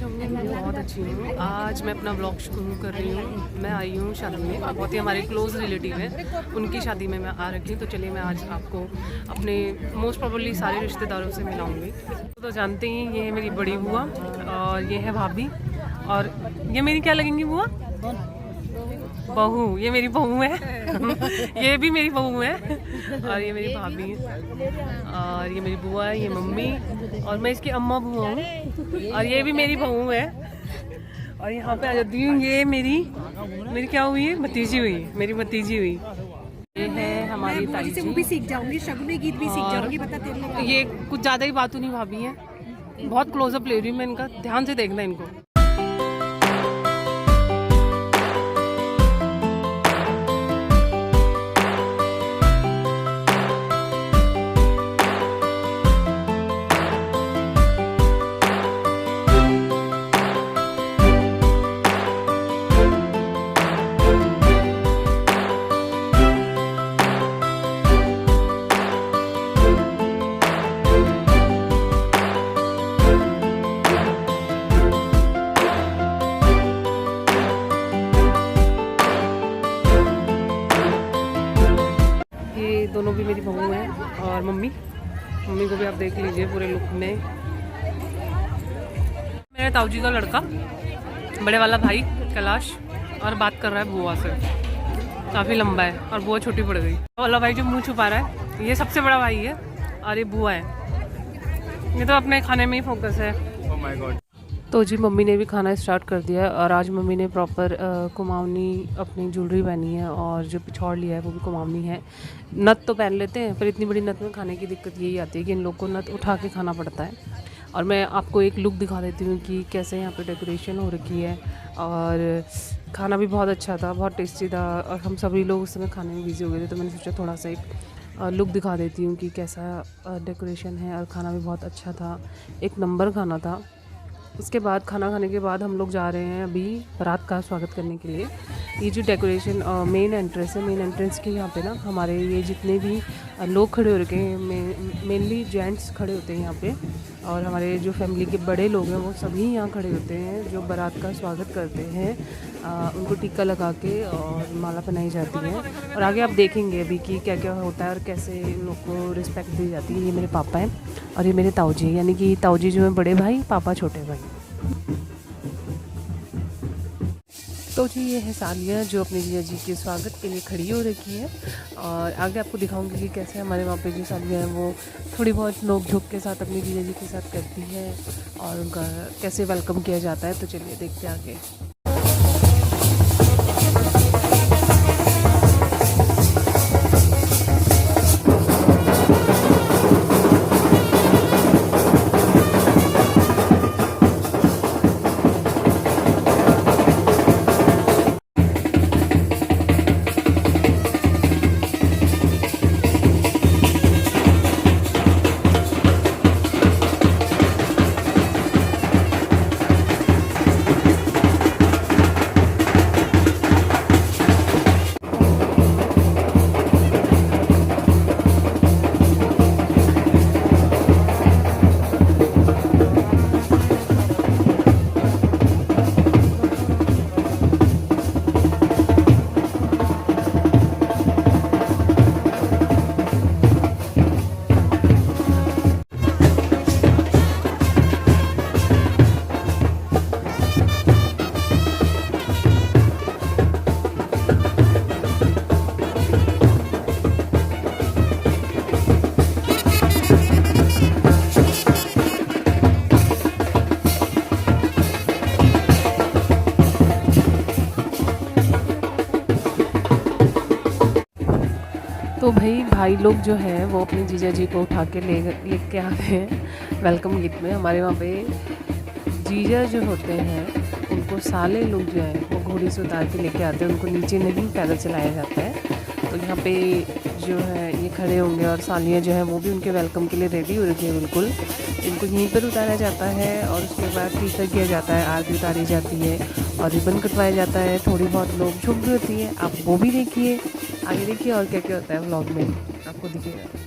बहुत अच्छी हूँ। आज मैं अपना ब्लॉग शुरू कर रही हूँ। मैं आई हूँ शादी में, बहुत ही हमारे क्लोज रिलेटिव है, उनकी शादी में मैं आ रखी हूँ। तो चलिए मैं आज आपको अपने मोस्ट प्रोबेबली सारे रिश्तेदारों से मिलाऊंगी। तो जानते ही ये है मेरी बड़ी बुआ और ये है भाभी और ये मेरी क्या लगेंगी बुआ? बहू। ये मेरी बहू है ये भी मेरी बहू है और ये मेरी भाभी है और ये मेरी बुआ है, ये मम्मी और मैं इसकी अम्मा बुआ हूँ और ये भी मेरी बहू है। और यहाँ पे आ जाती हूँ, ये मेरी क्या हुई है? भतीजी हुई, मेरी भतीजी हुई। ये है हमारी ताई जी। वो भी सीख जाऊंगी, शगुनी गीत भी सीख जाऊंगी। बता तेरे ये कुछ ज़्यादा ही बातों नहीं भाभी है, बहुत क्लोजअप ले रही हूँ मैं इनका, ध्यान से देखना इनको। दोनों भी मेरी बहू हैं और मम्मी को भी आप देख लीजिए पूरे लुक में। मेरे ताऊ जी का लड़का, बड़े वाला भाई कैलाश, और बात कर रहा है बुआ से, काफ़ी लंबा है और बुआ छोटी पड़ गई। वाला भाई जो मुंह छुपा रहा है ये सबसे बड़ा भाई है और ये बुआ है। ये तो अपने खाने में ही फोकस है। Oh my God। तो जी मम्मी ने भी खाना स्टार्ट कर दिया है और आज मम्मी ने प्रॉपर कुमाऊनी अपनी ज्वेलरी पहनी है और जो पिछौड़ लिया है वो भी कुमाऊनी है। नथ तो पहन लेते हैं पर इतनी बड़ी नथ में खाने की दिक्कत यही आती है कि इन लोग को नथ उठा के खाना पड़ता है। और मैं आपको एक लुक दिखा देती हूँ कि कैसे यहाँ पे डेकोरेशन हो रखी है और खाना भी बहुत अच्छा था, बहुत टेस्टी था और हम सभी लोग उस समय खाने में बिजी हो गए थे। तो मैंने सोचा थोड़ा सा एक लुक दिखा देती हूँ कि कैसा डेकोरेशन है और खाना भी बहुत अच्छा था, एक नंबर खाना था। उसके बाद खाना खाने के बाद हम लोग जा रहे हैं अभी बारात का स्वागत करने के लिए। ये जो डेकोरेशन मेन एंट्रेंस है, मेन एंट्रेंस के यहाँ पे ना हमारे ये जितने भी लोग खड़े हो रखे हैं, मेनली जेंट्स खड़े होते हैं यहाँ पे और हमारे जो फैमिली के बड़े लोग हैं वो सभी यहाँ खड़े होते हैं जो बारात का स्वागत करते हैं। उनको टीका लगा के और माला पहनाई जाती है और आगे आप देखेंगे अभी कि क्या क्या होता है और कैसे इन लोग को रिस्पेक्ट दी जाती है। ये मेरे पापा हैं और ये मेरे ताऊ जी, यानी कि ताऊ जी जो है बड़े भाई, पापा छोटे भाई। तो जी ये है सालिया जो अपने जीजा जी के स्वागत के लिए खड़ी हो रखी है और आगे आपको दिखाऊंगी कि कैसे हमारे वहाँ पे जो सालिया है वो थोड़ी बहुत नोक झोंक के साथ अपने जीजा जी के साथ करती है और उनका कैसे वेलकम किया जाता है। तो चलिए देखते हैं आगे। तो भाई लोग जो है वो अपने जीजा जी को उठा के लेके आ गए हैं वेलकम गिफ्ट में। हमारे वहाँ पे जीजा जो होते हैं उनको साले लोग जो हैं वो घोड़ी से उतार के लेके आते हैं, उनको नीचे नहीं पैदल चलाया जाता है। तो यहाँ पे जो है ये खड़े होंगे और सालियाँ जो है वो भी उनके वेलकम के लिए रेडी हो रखी है बिल्कुल। इनको यहीं पर उतारा जाता है और उसके बाद टीका किया जाता है, आरती उतारी जाती है और रिबन कटवाया जाता है। थोड़ी बहुत लोग झुक भी होती है, आप वो भी देखिए, आगे देखिए और क्या क्या होता है व्लॉग में आपको दिखेगा।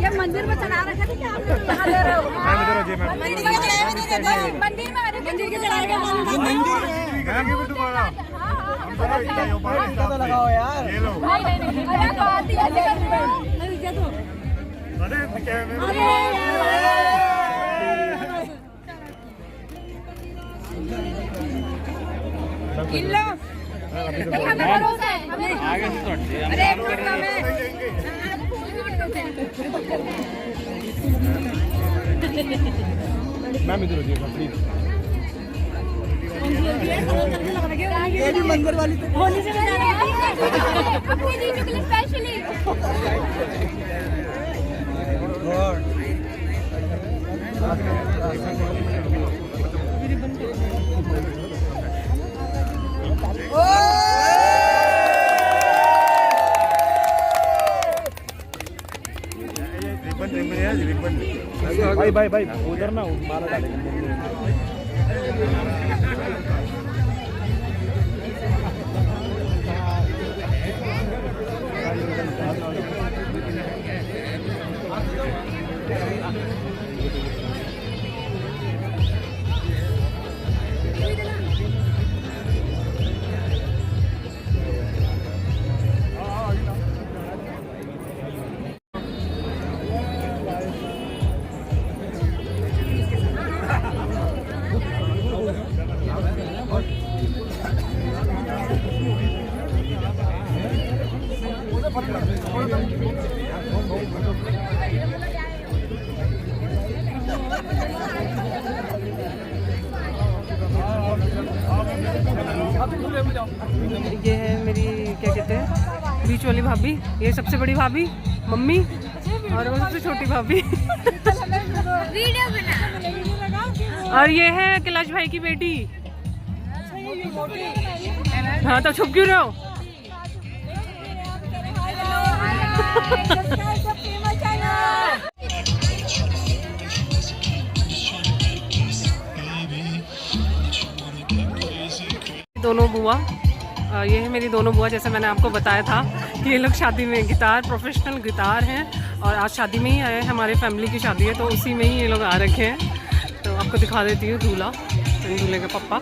ये मंदिर में चढ़ा रखा था क्या आपने? कहाँ ले रहे हो? मंदिर के चढ़ावे नहीं देते। मंदिर में मंदिर के चढ़ावे लगाओ यार। नहीं अरे बात ही ऐसे कर रहे हो। नहीं दे दो। किलो नहीं हमें भरोसा है आगे से अरे एक मिनट में मैम इधर हो जाइए प्लीज। ये भी मंदिर वाली तो होली से बजा रहे हैं अपनी दीदी के लिए स्पेशली भाई भाई भाई उधर ना माला डालेंगे। ये है मेरी क्या कहते हैं बीच वाली भाभी, ये सबसे बड़ी भाभी मम्मी और वो सबसे छोटी भाभी वीडियो बना और ये है कैलाश भाई की बेटी। हाँ तो छुप क्यों रहे हो? दोनों बुआ, ये है मेरी दोनों बुआ। जैसे मैंने आपको बताया था कि ये लोग शादी में गिटार, प्रोफेशनल गिटार हैं और आज शादी में ही आए हैं। हमारे फैमिली की शादी है तो उसी में ही ये लोग आ रखे हैं। तो आपको दिखा देती हूँ दूल्हा, दूल्हे के पप्पा।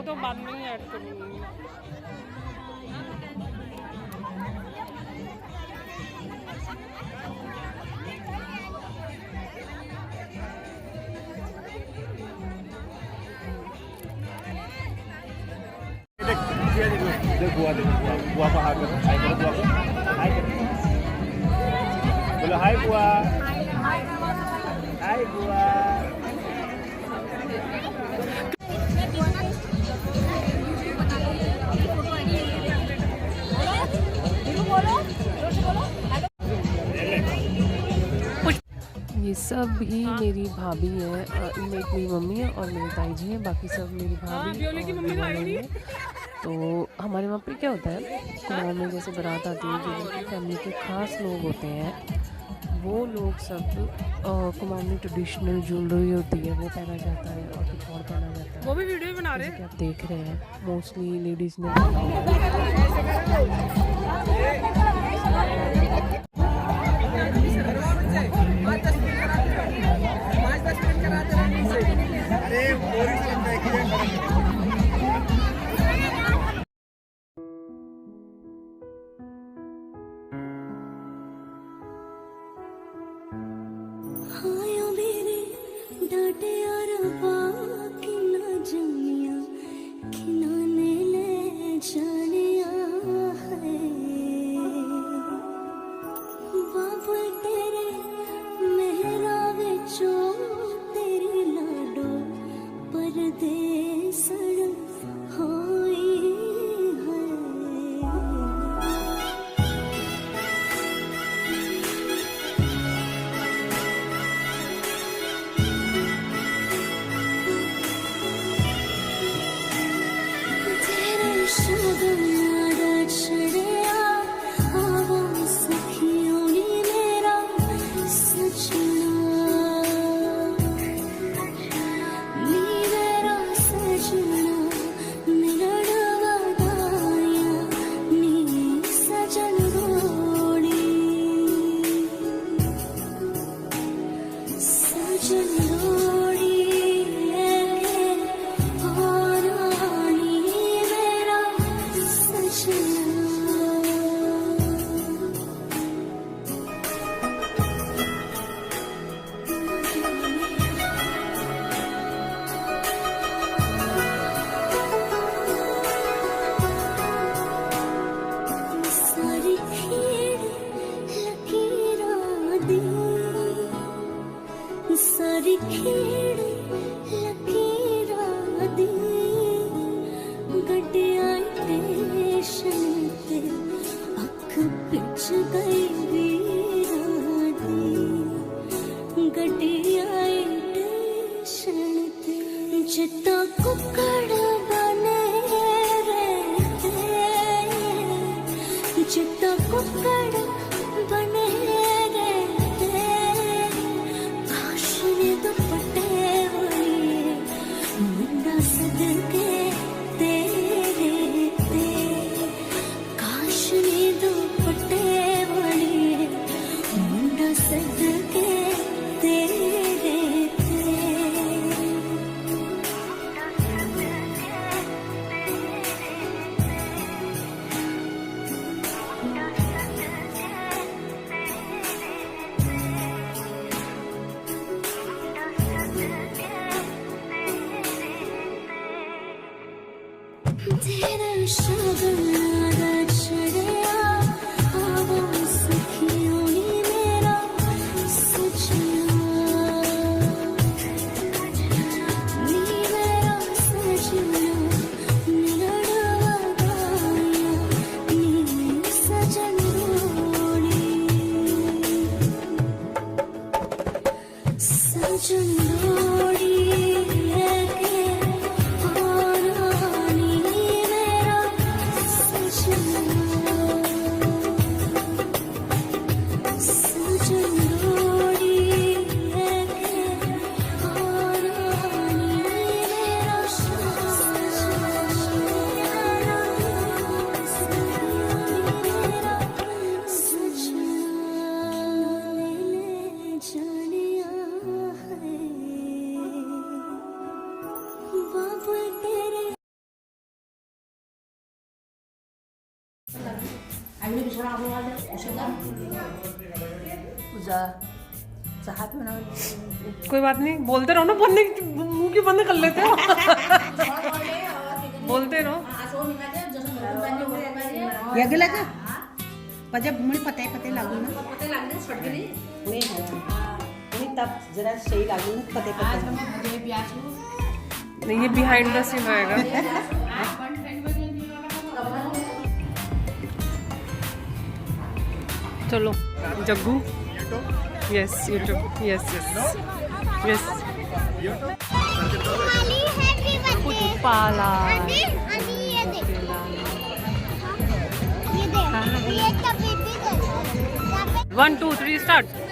तो बाद में ही ऐड करूँगी। बुआ को हाय करो, हाय करो बुआ को, हाय करो, बोलो हाय बुआ, हाय बुआ। ये सब ही मेरी भाभी है, इनमें एक मेरी मम्मी है और मेरी ताई जी है, बाकी सब मेरी भाभी और मेरी बहन है। तो हमारे वहाँ पे क्या होता है, कुमाऊँ में जैसे बारात आती है, जो उनकी फैमिली के ख़ास लोग होते हैं, वो लोग सब कुमाऊँ में ट्रेडिशनल ज्वेलरी होती है वो पहना जाता है और कुछ और पहना जाता है। वो भी वीडियो बना रहे हैं, आप देख रहे हैं मोस्टली लेडीज़ ने। डांटे और बाकी ना जानिया खिनाने ले जानिया है बाबा तेरे मेहरा विचों तेरी लाडो परदेसड़ होई है। सारी खेड़ लकीरां दी गड्डियां स्टेशन ते अख पिच गई वीरां दी गड्डियां स्टेशन ते जिद्दां कुक्कड़ बने रहते जिद्दां कुक्कड़ बने तेरा शगुना छड़िया आवा सखियों नी मेरा सजना नी मेरा सजना मेरा डवाया नी सजन रोड़ी सजन रोड़ी कोई बात नहीं, बोलते रहो ना, बंद मुंह की बंद कर लेते हो। बोलते रहो। गेला का पजे मुळे पते लागू ना पते लागले फटकरी मी तब जरा सही लागू ना पते नहीं, ये बिहाइंड द सीन रहेगा। चलो Jaggu yes YouTube yes yes yes पाला 1 2 3 स्टार्ट